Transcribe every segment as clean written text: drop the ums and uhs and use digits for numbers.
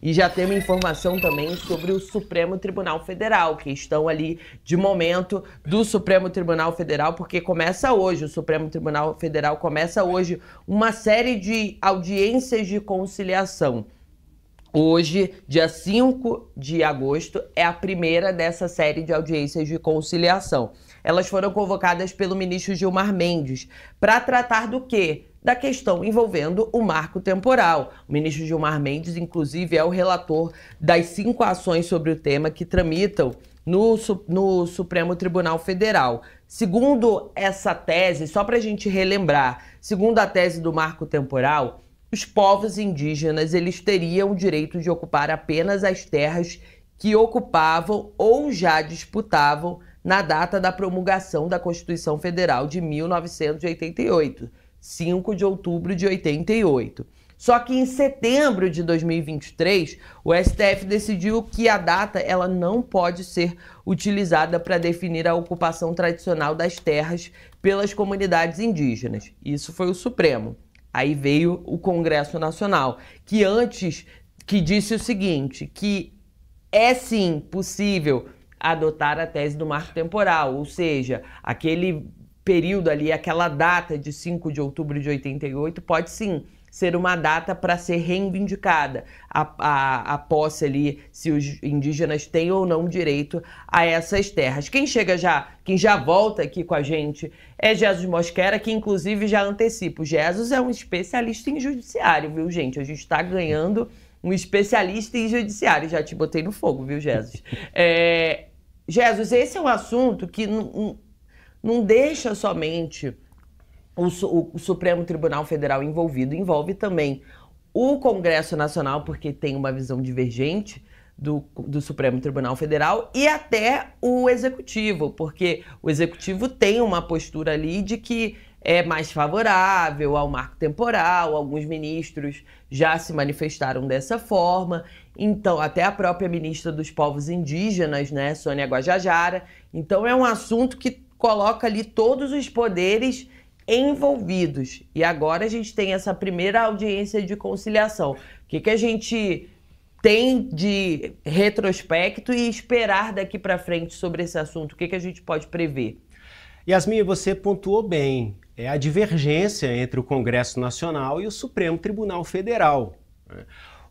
E já temos informação também sobre o Supremo Tribunal Federal, que estão ali de momento do Supremo Tribunal Federal, porque começa hoje, o Supremo Tribunal Federal começa hoje uma série de audiências de conciliação. Hoje, dia 5 de agosto, é a primeira dessa série de audiências de conciliação. Elas foram convocadas pelo ministro Gilmar Mendes para tratar do quê? Da questão envolvendo o marco temporal. O ministro Gilmar Mendes, inclusive, é o relator das 5 ações sobre o tema que tramitam no Supremo Tribunal Federal. Segundo essa tese, só para a gente relembrar, segundo a tese do marco temporal, os povos indígenas eles teriam o direito de ocupar apenas as terras que ocupavam ou já disputavam na data da promulgação da Constituição Federal de 1988, 5 de outubro de 88. Só que em setembro de 2023, o STF decidiu que a data ela não pode ser utilizada para definir a ocupação tradicional das terras pelas comunidades indígenas. Isso foi o Supremo. Aí veio o Congresso Nacional, que disse o seguinte, que é sim possível adotar a tese do marco temporal, ou seja, aquele período ali, aquela data de 5 de outubro de 88 pode sim ser uma data para ser reivindicada a posse ali, se os indígenas têm ou não direito a essas terras. Quem já volta aqui com a gente é Jesus Mosquera, que inclusive já antecipa. O Jesus é um especialista em judiciário, viu, gente? A gente está ganhando um especialista em judiciário. Já te botei no fogo, viu, Jesus? Jesus, esse é um assunto que não deixa somente o Supremo Tribunal Federal envolvido, envolve também o Congresso Nacional, porque tem uma visão divergente do Supremo Tribunal Federal, e até o Executivo, porque o Executivo tem uma postura ali de que é mais favorável ao marco temporal, alguns ministros já se manifestaram dessa forma, então até a própria ministra dos Povos Indígenas, né, Sônia Guajajara. Então é um assunto que coloca ali todos os poderes envolvidos. E agora a gente tem essa primeira audiência de conciliação. O que a gente tem de retrospecto e esperar daqui para frente sobre esse assunto? O que a gente pode prever? Yasmin, você pontuou bem. É a divergência entre o Congresso Nacional e o Supremo Tribunal Federal.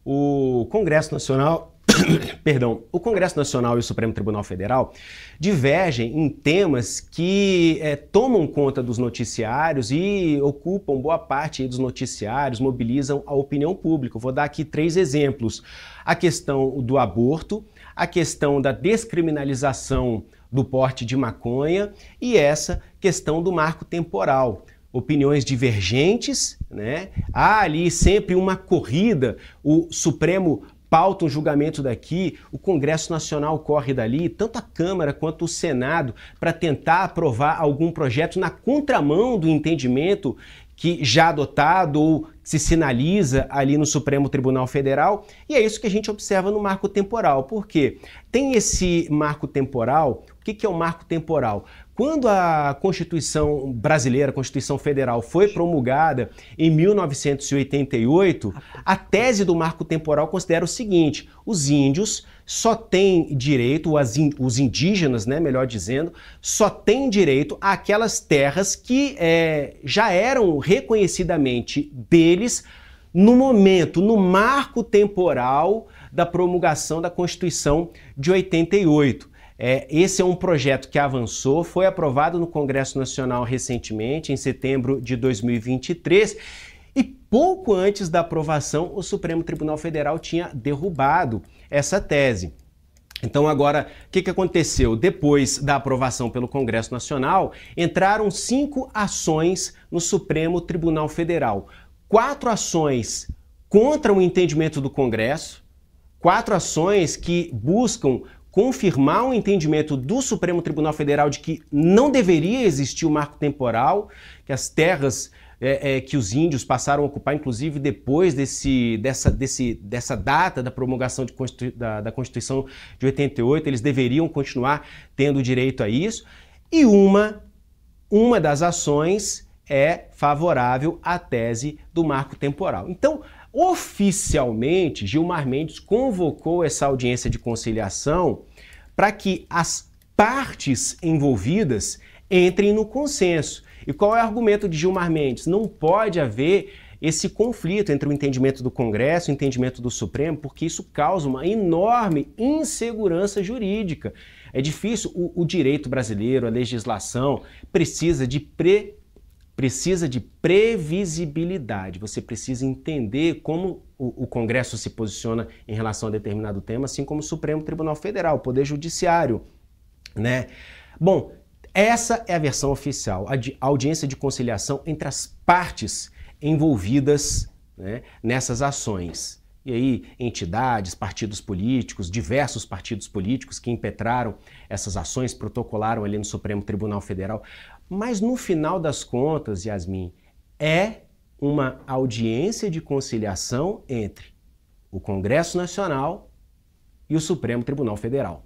O Congresso Nacional o Congresso Nacional e o Supremo Tribunal Federal divergem em temas que tomam conta dos noticiários e ocupam boa parte dos noticiários, mobilizam a opinião pública. Eu vou dar aqui 3 exemplos. A questão do aborto, a questão da descriminalização do porte de maconha e essa questão do marco temporal. Opiniões divergentes, né? Há ali sempre uma corrida, o Supremo pauta um julgamento daqui, o Congresso Nacional corre dali, tanto a Câmara quanto o Senado, para tentar aprovar algum projeto na contramão do entendimento que já adotado ou se sinaliza ali no Supremo Tribunal Federal, e é isso que a gente observa no marco temporal. Por quê? Tem esse marco temporal. O que é o marco temporal? Quando a Constituição brasileira, a Constituição Federal, foi promulgada em 1988, a tese do marco temporal considera o seguinte: os índios só têm direito, os indígenas, né, melhor dizendo, só têm direito àquelas terras que já eram reconhecidamente deles no momento, no marco temporal da promulgação da Constituição de 88. Esse é um projeto que avançou, foi aprovado no Congresso Nacional recentemente, em setembro de 2023, e pouco antes da aprovação, o Supremo Tribunal Federal tinha derrubado essa tese. Então agora, o que aconteceu? Depois da aprovação pelo Congresso Nacional, entraram 5 ações no Supremo Tribunal Federal. 4 ações contra o entendimento do Congresso, 4 ações que buscam confirmar o entendimento do Supremo Tribunal Federal de que não deveria existir o marco temporal, que as terras que os índios passaram a ocupar, inclusive depois dessa data da promulgação da Constituição de 88, eles deveriam continuar tendo direito a isso. E uma das ações é favorável à tese do marco temporal. Então, Oficialmente, Gilmar Mendes convocou essa audiência de conciliação para que as partes envolvidas entrem no consenso. E qual é o argumento de Gilmar Mendes? Não pode haver esse conflito entre o entendimento do Congresso e o entendimento do Supremo, porque isso causa uma enorme insegurança jurídica. É difícil, o direito brasileiro, a legislação, precisa de previsibilidade. Você precisa entender como o Congresso se posiciona em relação a determinado tema, assim como o Supremo Tribunal Federal, o Poder Judiciário, né? Bom, essa é a versão oficial, a audiência de conciliação entre as partes envolvidas, né, nessas ações. E aí, entidades, partidos políticos, diversos partidos políticos que impetraram essas ações, protocolaram ali no Supremo Tribunal Federal. Mas no final das contas, Yasmin, é uma audiência de conciliação entre o Congresso Nacional e o Supremo Tribunal Federal.